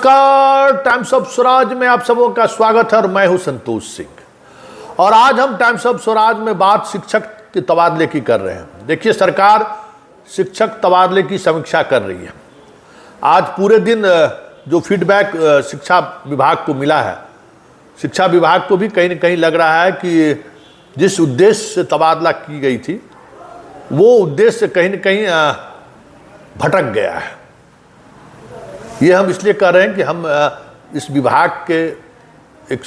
नमस्कार, times of Swaraj में आप सबों का स्वागत है और मैं हूं संतोष सिंह। और आज हम टाइम्स ऑफ स्वराज में बात शिक्षक के तबादले की कर रहे हैं। देखिए, सरकार शिक्षक तबादले की समीक्षा कर रही है। आज पूरे दिन जो फीडबैक शिक्षा विभाग को मिला है, शिक्षा विभाग को भी कहीं न कहीं लग रहा है कि जिस उद्देश्य से तबादला की गई थी वो उद्देश्य कहीं न कहीं भटक गया है। ये हम इसलिए कर रहे हैं कि हम इस विभाग के एक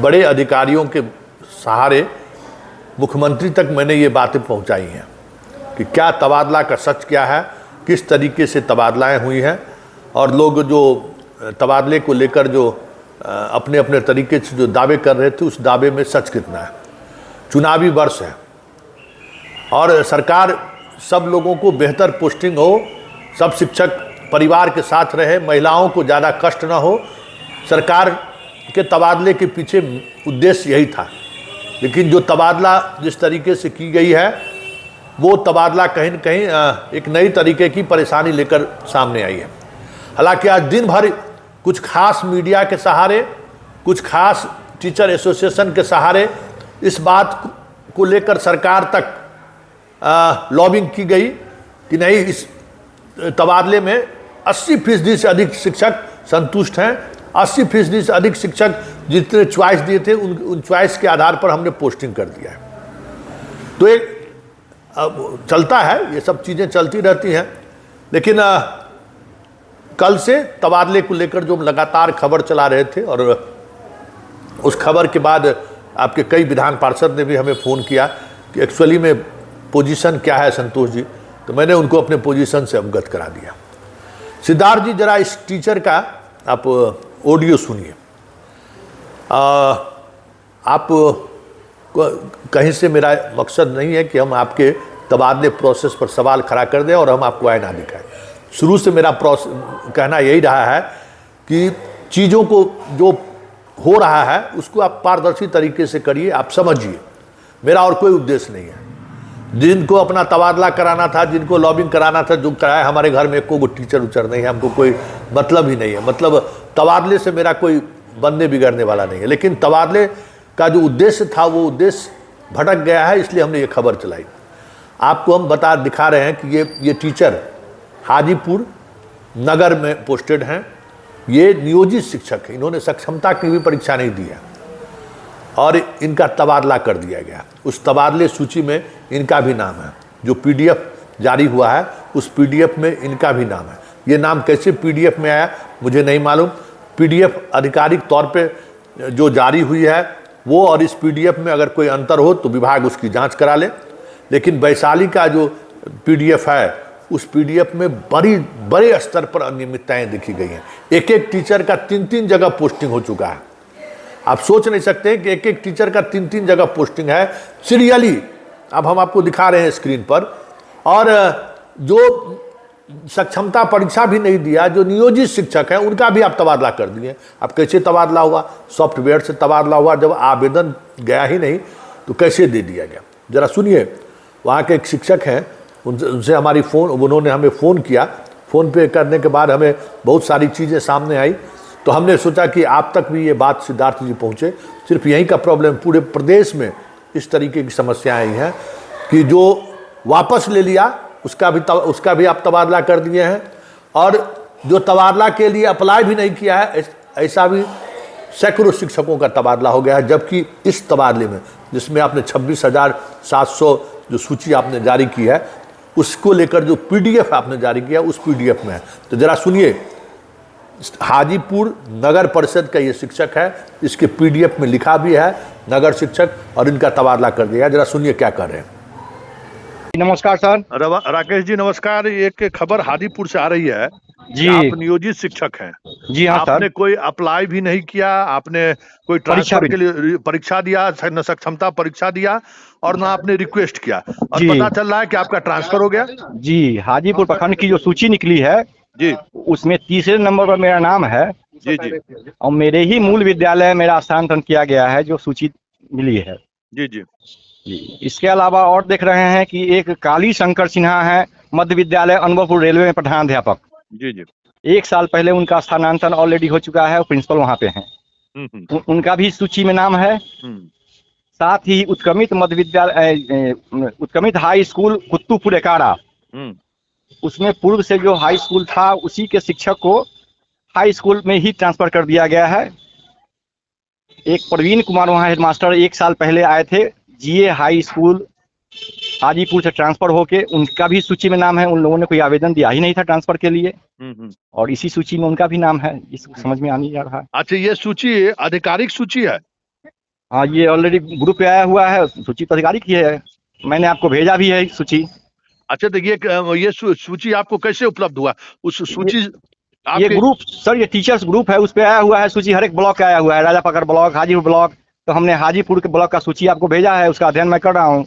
बड़े अधिकारियों के सहारे मुख्यमंत्री तक मैंने ये बातें पहुंचाई हैं कि क्या तबादला का सच क्या है, किस तरीके से तबादलाएं हुई हैं और लोग जो तबादले को लेकर जो अपने अपने तरीके से जो दावे कर रहे थे उस दावे में सच कितना है। चुनावी वर्ष है और सरकार सब लोगों को बेहतर पोस्टिंग हो, सब शिक्षक परिवार के साथ रहे, महिलाओं को ज़्यादा कष्ट ना हो। सरकार के तबादले के पीछे उद्देश्य यही था। लेकिन जो तबादला जिस तरीके से की गई है वो तबादला कहीं न कहीं एक नई तरीके की परेशानी लेकर सामने आई है। हालांकि आज दिन भर कुछ खास मीडिया के सहारे, कुछ खास टीचर एसोसिएशन के सहारे इस बात को लेकर सरकार तक लॉबिंग की गई कि नहीं, इस तबादले में 80% से अधिक शिक्षक संतुष्ट हैं। 80% से अधिक शिक्षक जितने चॉइस दिए थे उन चॉइस के आधार पर हमने पोस्टिंग कर दिया है। तो एक चलता है, ये सब चीज़ें चलती रहती हैं। लेकिन कल से तबादले को लेकर जो लगातार खबर चला रहे थे और उस खबर के बाद आपके कई विधान पार्षद ने भी हमें फ़ोन किया कि एक्चुअली में पोजीशन क्या है संतोष जी, तो मैंने उनको अपने पोजीशन से अवगत करा दिया। सिद्धार्थ जी, जरा इस टीचर का आप ऑडियो सुनिए। आप कहीं से मेरा मकसद नहीं है कि हम आपके तबादले प्रोसेस पर सवाल खड़ा कर दें और हम आपको आईना दिखाएं। शुरू से मेरा कहना यही रहा है कि चीज़ों को जो हो रहा है उसको आप पारदर्शी तरीके से करिए, आप समझिए। मेरा और कोई उद्देश्य नहीं है। जिनको अपना तबादला कराना था, जिनको लॉबिंग कराना था, जो कराया, हमारे घर में कोई टीचर उचर नहीं है, हमको कोई मतलब ही नहीं है। मतलब तबादले से मेरा कोई बनने बिगड़ने वाला नहीं है। लेकिन तबादले का जो उद्देश्य था वो उद्देश्य भटक गया है, इसलिए हमने ये खबर चलाई। आपको हम दिखा रहे हैं कि ये टीचर हाजीपुर नगर में पोस्टेड हैं। ये नियोजित शिक्षक हैं। इन्होंने सक्षमता की भी परीक्षा नहीं दी है और इनका तबादला कर दिया गया। उस तबादले सूची में इनका भी नाम है। जो पीडीएफ जारी हुआ है उस पीडीएफ में इनका भी नाम है। ये नाम कैसे पीडीएफ में आया मुझे नहीं मालूम। पीडीएफ आधिकारिक तौर पे जो जारी हुई है वो और इस पीडीएफ में अगर कोई अंतर हो तो विभाग उसकी जांच करा ले। लेकिन वैशाली का जो पीडीएफ है उस पीडीएफ में बड़े स्तर पर अनियमितताएँ देखी गई हैं। एक एक टीचर का 3-3 जगह पोस्टिंग हो चुका है। आप सोच नहीं सकते कि एक एक टीचर का 3-3 जगह पोस्टिंग है सीरियली। अब हम आपको दिखा रहे हैं स्क्रीन पर। और जो सक्षमता परीक्षा भी नहीं दिया, जो नियोजित शिक्षक हैं, उनका भी आप तबादला कर दिए। अब कैसे तबादला हुआ? सॉफ्टवेयर से तबादला हुआ। जब आवेदन गया ही नहीं तो कैसे दे दिया गया? ज़रा सुनिए। वहाँ के एक शिक्षक हैं, उनसे हमारी उन्होंने हमें फ़ोन किया। फ़ोन पे करने के बाद हमें बहुत सारी चीज़ें सामने आई तो हमने सोचा कि आप तक भी ये बात सिद्धार्थ जी पहुँचे। सिर्फ यहीं का प्रॉब्लम, पूरे प्रदेश में इस तरीके की समस्याएं आई हैं कि जो वापस ले लिया उसका भी आप तबादला कर दिए हैं और जो तबादला के लिए अप्लाई भी नहीं किया है ऐसा भी सैकड़ों शिक्षकों का तबादला हो गया है। जबकि इस तबादले में जिसमें आपने 26,700 जो सूची आपने जारी की है उसको लेकर जो पीडीएफ आपने जारी किया उस पीडीएफ में है। तो ज़रा सुनिए। हाजीपुर नगर परिषद का ये शिक्षक है, इसके पीडीएफ में लिखा भी है नगर शिक्षक, और इनका तबादला कर दिया। जरा सुनिए क्या कर रहे हैं। नमस्कार सर। राकेश जी नमस्कार। एक खबर हाजीपुर से आ रही है जी, आप नियोजित शिक्षक हैं। जी हाँ सर। आपने कोई अप्लाई भी नहीं किया, आपने कोई ट्रांसफर के लिए परीक्षा दिया, न सक्षमता परीक्षा दिया और ना आपने रिक्वेस्ट किया, और पता चल रहा है कि आपका ट्रांसफर हो गया। जी, हाजीपुर प्रखंड की जो सूची निकली है जी, उसमें तीसरे नंबर पर मेरा नाम है। जी जी, और मेरे ही मूल विद्यालय मेरा स्थानांतरण किया गया है जो सूची मिली है। जी जी जी, इसके अलावा और देख रहे हैं कि एक काली शंकर सिन्हा है, मध्य विद्यालय अनुभवपुर रेलवे में प्रधानाध्यापक। जी जी, 1 साल पहले उनका स्थानांतरण ऑलरेडी हो चुका है और प्रिंसिपल वहाँ पे हैं। उनका भी सूची में नाम है। साथ ही उत्क्रमित मध्य विद्यालय उत्क्रमित हाई स्कूल कुत्तूपुर एकाड़ा, उसमें पूर्व से जो हाई स्कूल था उसी के शिक्षक को हाई स्कूल में ही ट्रांसफर कर दिया गया है। एक प्रवीण कुमार वहाँ हेडमास्टर 1 साल पहले आए थे, जीए हाई स्कूल हाजीपुर से ट्रांसफर होके, उनका भी सूची में नाम है। उन लोगों ने कोई आवेदन दिया ही नहीं था ट्रांसफर के लिए, और इसी सूची में उनका भी नाम है। इसको समझ में आ नहीं जा रहा है। अच्छा, ये सूची आधिकारिक सूची है? हाँ, ये ऑलरेडी ग्रुप पे आया हुआ है, सूची तो आधिकारिक ही है, मैंने आपको भेजा भी है सूची। अच्छा, देखिए ये सूची आपको कैसे उपलब्ध हुआ? उस सूची ये ग्रुप सर, ये टीचर्स ग्रुप है, उस पे आया हुआ है सूची, हर एक ब्लॉक का आया हुआ है, राजा पकड़ ब्लॉक, हाजीपुर ब्लॉक, तो हमने हाजीपुर के ब्लॉक का सूची आपको भेजा है, उसका अध्ययन मैं कर रहा हूँ।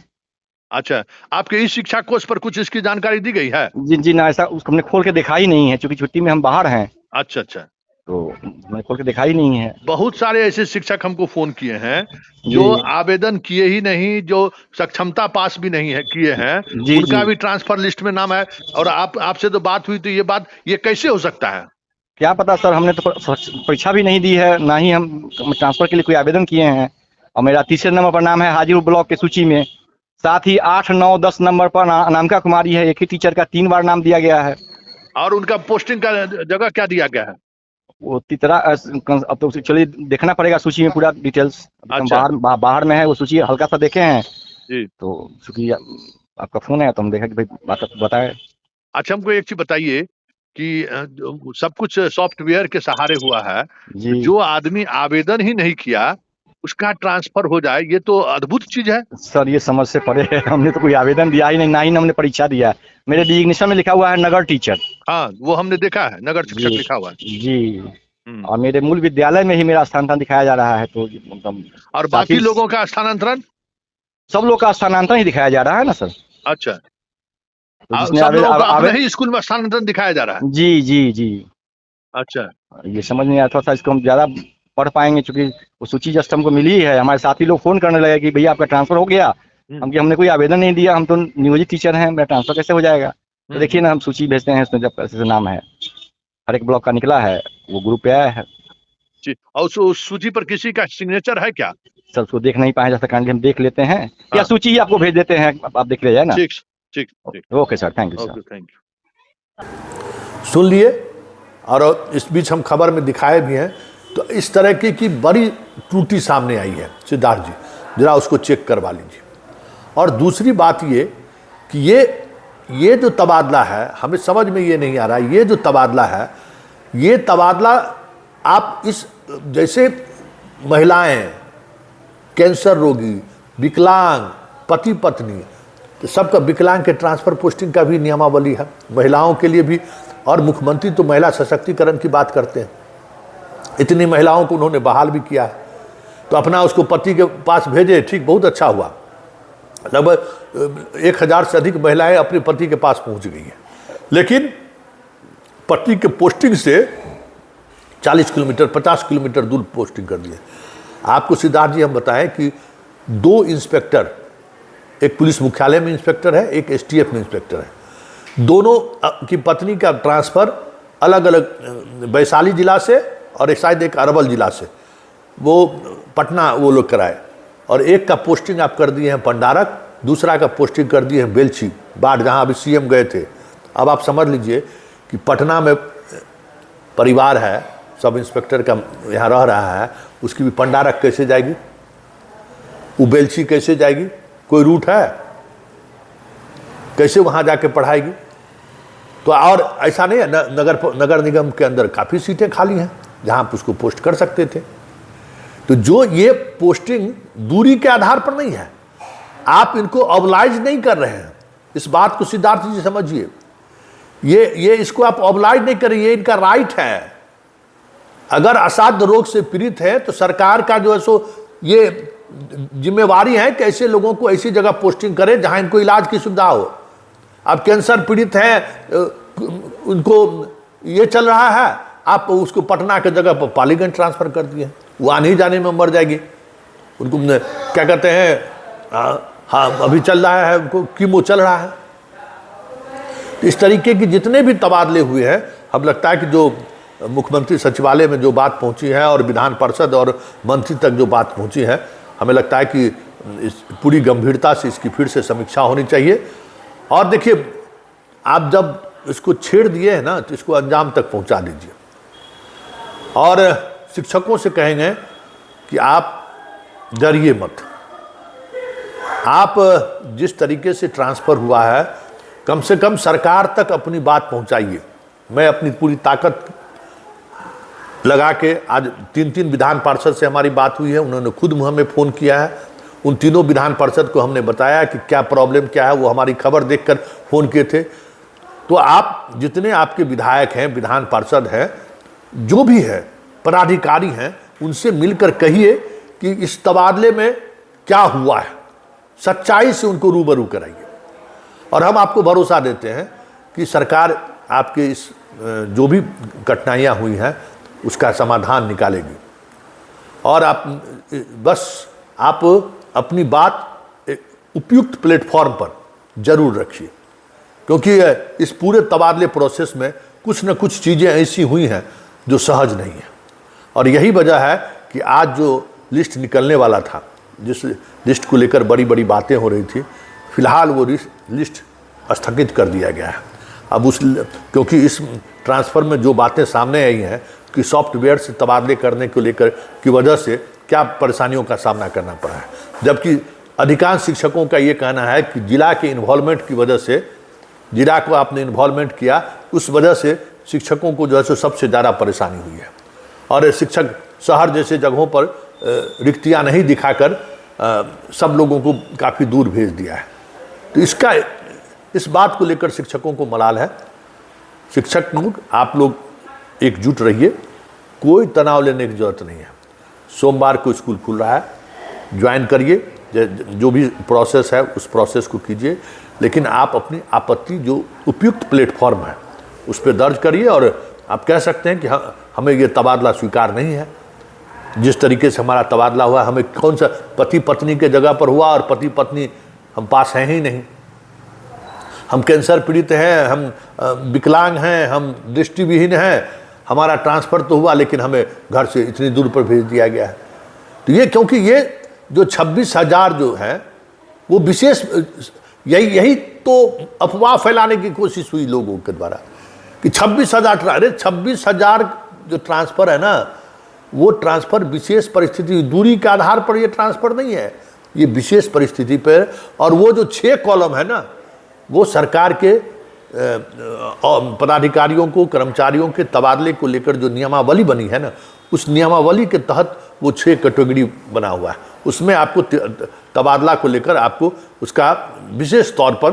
अच्छा, आपके इस शिक्षा कोष पर कुछ इसकी जानकारी दी गई है? जी जी ना, ऐसा उसको हमने खोल के देखा ही नहीं है, क्योंकि छुट्टी में हम बाहर हैं। अच्छा अच्छा, तो हमने खोल के देखा ही नहीं है। बहुत सारे ऐसे शिक्षक हमको फोन किए हैं जो आवेदन किए ही नहीं, जो सक्षमता पास भी नहीं है किए हैं, उनका भी ट्रांसफर लिस्ट में नाम है। और आपसे तो बात हुई, तो ये कैसे हो सकता है? क्या पता सर, हमने तो परीक्षा भी नहीं दी है, ना ही हम ट्रांसफर के लिए कोई आवेदन किए हैं। और मेरा तीसरे नंबर पर नाम है हाजीपुर ब्लॉक की सूची में। साथ ही 8, 9, 10 नंबर पर अनामिका कुमारी है, एक ही टीचर का 3 बार नाम दिया गया है। और उनका पोस्टिंग का जगह क्या दिया गया है? वो तितरा, अब तो चलिए देखना पड़ेगा सूची में पूरा डिटेल्स। अच्छा। बाहर में है वो सूची, हल्का सा देखे हैं जी। तो चूंकि आपका फोन है तो हम देखा कि भाई बात बताए। अच्छा, हमको एक चीज बताइए कि सब कुछ सॉफ्टवेयर के सहारे हुआ है, जो आदमी आवेदन ही नहीं किया उसका ट्रांसफर हो जाए, ये तो अद्भुत चीज है सर। ये समझ से परे है, हमने तो कोई आवेदन दिया ही नहीं, ना ही हमने परीक्षा दिया है। मेरे डिजिग्नेशन में लिखा हुआ है नगर टीचर। हाँ, वो हमने देखा है, नगर शिक्षक लिखा हुआ है जी। और मेरे मूल विद्यालय में ही मेरा स्थानांतरण दिखाया जा रहा है, तो मतलब। और बाकी लोगों का स्थानांतरण? सब लोग का स्थानांतरण ही दिखाया जा रहा है ना सर। अच्छा, तो सब लोगों का अपने ही स्कूल में स्थानांतरण दिखाया जा रहा है? जी जी जी। अच्छा, ये समझ नहीं आया, थोड़ा सा इसको हम ज्यादा पढ़ पाएंगे, क्योंकि वो सूची जस्ट हमको मिली है। हमारे साथी लोग फोन करने लगे कि भैया आपका ट्रांसफर हो गया। हमने कोई आवेदन नहीं दिया, हम तो नियोजित टीचर हैं, मेरा ट्रांसफर कैसे हो जाएगा? तो देखिए ना, हम सूची भेजते हैं, उसमें जब ऐसे नाम है, हर एक ब्लॉक का निकला है, वो ग्रुप पे आया है। और उस सूची पर किसी का सिग्नेचर है क्या? सर उसको देख नहीं पाए, जैसा काइंडली हम देख लेते हैं, या सूची ही आपको भेज देते हैं, आप देख लीजिए ना। ठीक ठीक, okay sir, thank you sir. Thank you. सुन लिए, और इस बीच हम खबर में दिखाए भी हैं। तो इस तरह की बड़ी त्रुटि सामने आई है सिद्धार्थ जी, जरा उसको चेक करवा लीजिए। और दूसरी बात ये कि ये जो तबादला है, हमें समझ में ये नहीं आ रहा, ये जो तबादला है, ये तबादला आप इस जैसे महिलाएं, कैंसर रोगी, विकलांग, पति पत्नी, तो सबका विकलांग के ट्रांसफर पोस्टिंग का भी नियमावली है, महिलाओं के लिए भी। और मुख्यमंत्री तो महिला सशक्तिकरण की बात करते हैं, इतनी महिलाओं को उन्होंने बहाल भी किया है। तो अपना उसको पति के पास भेजे, ठीक, बहुत अच्छा हुआ। लगभग 1000 से अधिक महिलाएं अपने पति के पास पहुंच गई हैं, लेकिन पति के पोस्टिंग से 40 किलोमीटर 50 किलोमीटर दूर पोस्टिंग कर दिए। आपको सिद्धार्थ जी हम बताएं कि 2 इंस्पेक्टर, एक पुलिस मुख्यालय में इंस्पेक्टर है, एक एसटीएफ में इंस्पेक्टर है, दोनों की पत्नी का ट्रांसफर अलग अलग वैशाली जिला से और शायद एक अरवल जिला से वो पटना वो लोग कराए। और एक का पोस्टिंग आप कर दिए हैं पंडारक, दूसरा का पोस्टिंग कर दिए हैं बेलछी बाढ़, जहाँ अभी सीएम गए थे। अब आप समझ लीजिए कि पटना में परिवार है, सब इंस्पेक्टर का यहाँ रह रहा है, उसकी भी पंडारक कैसे जाएगी, वो बेलछी कैसे जाएगी? कोई रूट है? कैसे वहाँ जाके पढ़ाएगी? तो और ऐसा नहीं है, नगर निगम के अंदर काफ़ी सीटें खाली हैं जहाँ आप उसको पोस्ट कर सकते थे। तो जो ये पोस्टिंग दूरी के आधार पर नहीं है, आप इनको ऑबलाइज नहीं कर रहे हैं, इस बात को सिद्धार्थ जी समझिए। ये इसको आप ऑबलाइज नहीं कर रहे, ये इनका राइट है। अगर असाध्य रोग से पीड़ित है तो सरकार का जो है सो ये जिम्मेवारी है कि ऐसे लोगों को ऐसी जगह पोस्टिंग करें जहां इनको इलाज की सुविधा हो। अब कैंसर पीड़ित हैं, उनको ये चल रहा है, आप उसको पटना के जगह पर पालीगंज ट्रांसफर कर दिए, वो आने ही जाने में मर जाएगी। उनको क्या कहते हैं, हाँ अभी चल रहा है, उनको कीमो चल रहा है। तो इस तरीके की जितने भी तबादले हुए हैं, अब लगता है कि जो मुख्यमंत्री सचिवालय में जो बात पहुंची है और विधान पार्षद और मंत्री तक जो बात पहुंची है, हमें लगता है कि इस पूरी गंभीरता से इसकी फिर से समीक्षा होनी चाहिए। और देखिए, आप जब इसको छेड़ दिए हैं ना, तो इसको अंजाम तक पहुंचा दीजिए। और शिक्षकों से कहेंगे कि आप डरिए मत। आप जिस तरीके से ट्रांसफ़र हुआ है, कम से कम सरकार तक अपनी बात पहुंचाइए। मैं अपनी पूरी ताकत लगा के, आज 3 विधान पार्षद से हमारी बात हुई है, उन्होंने खुद हमें फ़ोन किया है। उन तीनों विधान पार्षद को हमने बताया कि क्या प्रॉब्लम क्या है, वो हमारी खबर देखकर फ़ोन किए थे। तो आप जितने आपके विधायक हैं, विधान पार्षद हैं, जो भी है, पदाधिकारी हैं, उनसे मिलकर कहिए कि इस तबादले में क्या हुआ है, सच्चाई से उनको रूबरू कराइए। और हम आपको भरोसा देते हैं कि सरकार आपके इस जो भी कठिनाइयाँ हुई हैं उसका समाधान निकालेगी। और आप अपनी बात एक उपयुक्त प्लेटफॉर्म पर जरूर रखिए, क्योंकि इस पूरे तबादले प्रोसेस में कुछ न कुछ चीज़ें ऐसी हुई हैं जो सहज नहीं है। और यही वजह है कि आज जो लिस्ट निकलने वाला था, जिस लिस्ट को लेकर बड़ी बड़ी बातें हो रही थी, फिलहाल वो लिस्ट स्थगित कर दिया गया है। अब क्योंकि इस ट्रांसफ़र में जो बातें सामने आई हैं कि सॉफ्टवेयर से तबादले करने को लेकर की वजह से क्या परेशानियों का सामना करना पड़ा है, जबकि अधिकांश शिक्षकों का ये कहना है कि जिला के इन्वॉल्वमेंट की वजह से, जिला को आपने इन्वॉल्वमेंट किया, उस वजह से शिक्षकों को जो है सो सबसे ज़्यादा परेशानी हुई है। और शिक्षक शहर जैसे जगहों पर रिक्तियाँ नहीं दिखाकर सब लोगों को काफ़ी दूर भेज दिया है। तो इस बात को लेकर शिक्षकों को मलाल है। शिक्षक लोग, आप लोग एकजुट रहिए, कोई तनाव लेने की ज़रूरत नहीं है। सोमवार को स्कूल खुल रहा है, ज्वाइन करिए, जो भी प्रोसेस है उस प्रोसेस को कीजिए, लेकिन आप अपनी आपत्ति जो उपयुक्त प्लेटफॉर्म है उस पर दर्ज करिए। और आप कह सकते हैं कि हमें ये तबादला स्वीकार नहीं है, जिस तरीके से हमारा तबादला हुआ, हमें कौन सा पति पत्नी के जगह पर हुआ, और पति पत्नी हम पास हैं ही नहीं, हम कैंसर पीड़ित हैं, हम विकलांग हैं, हम दृष्टिविहीन हैं, हमारा ट्रांसफ़र तो हुआ लेकिन हमें घर से इतनी दूर पर भेज दिया गया है। तो ये, क्योंकि ये जो 26,000 जो है वो विशेष, यही तो अफवाह फैलाने की कोशिश हुई लोगों के द्वारा कि 26,000, अरे 26,000 जो ट्रांसफ़र है ना, वो ट्रांसफ़र विशेष परिस्थिति, दूरी के आधार पर ये ट्रांसफ़र नहीं है, ये विशेष परिस्थिति पर। और वो जो 6 कॉलम है ना, वो सरकार के पदाधिकारियों को, कर्मचारियों के तबादले को लेकर जो नियमावली बनी है ना, उस नियमावली के तहत वो 6 कैटेगरी बना हुआ है। उसमें आपको तबादला को लेकर आपको उसका विशेष तौर पर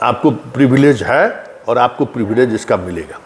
आपको प्रिविलेज है, और आपको प्रिविलेज इसका मिलेगा।